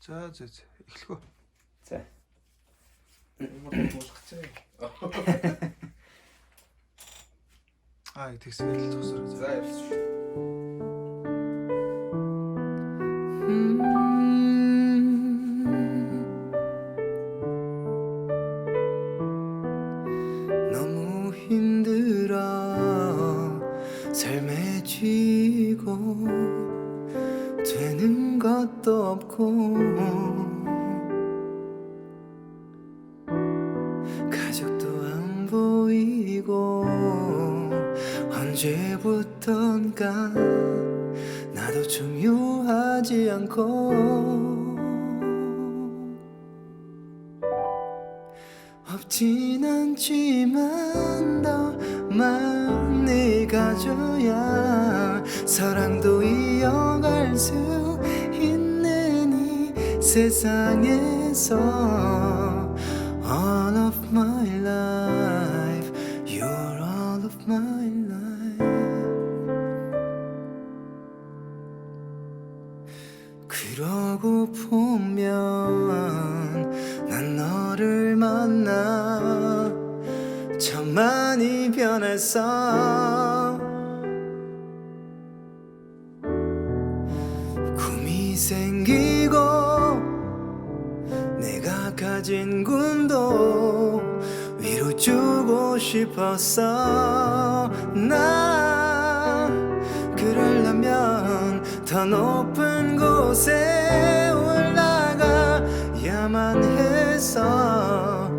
За эхлэх үү. За. Тэгсээр л тусраа. За явсан шүү. 너무 힘들어 삶에 쥐고 되는 것도 없고 가족도 안 보이고 언제부턴가 나도 중요하지 않고 없진 않지만 더 많이 가져야 사랑도 이어갈 수 있는 이 세상에서 All of my life You're all of my life 그러고 보면 난 너를 만나 참 많이 변했어 꿈이 생기고 내가 가진 꿈도 이루어주고 싶었어 나 그러려면 더 높은 곳에 올라가야만 해서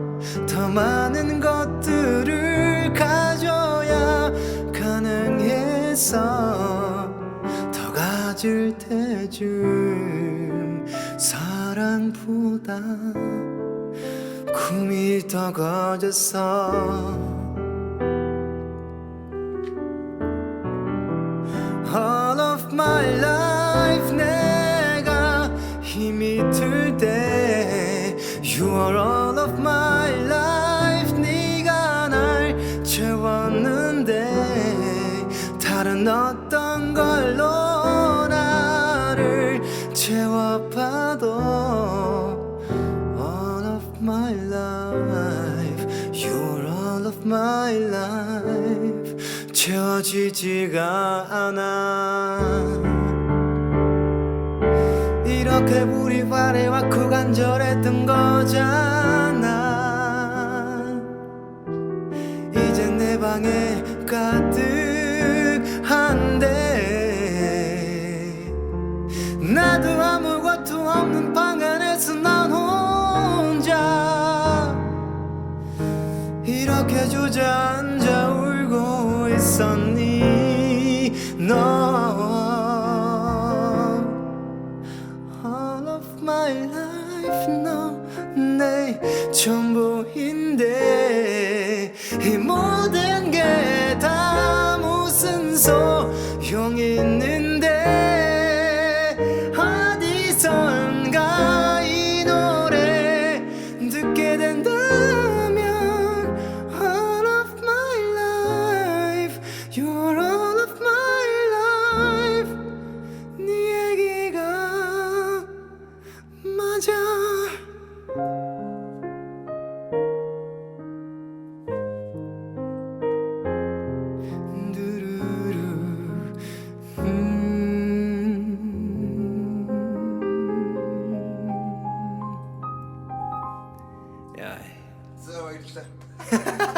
더 많은 것들을 가져야 가능해서 더 가질 테쯤 사랑보다 꿈이 더 커졌어 All of my life 내가 힘이 들 때 You are all of my life 네가 날 채웠는데 다른 어떤 걸로 나를 채워봐도 All of my life You're all of my life 채워지지가 않아 이렇게 우리 화해왔고 간절했던 거잖아 이젠 내 방에 가득한데 나도 아무것도 없는 방 안에서 난 혼자 이렇게 주저앉아 울고 있었니 너 All of my life 너 내 전부인데 이 모든 게 다 무슨 소용이 있는데 어디선가 이 노래 듣게 된다면 All of my life You're all of my life 네 얘기가 맞아 Яа. За баярлалаа.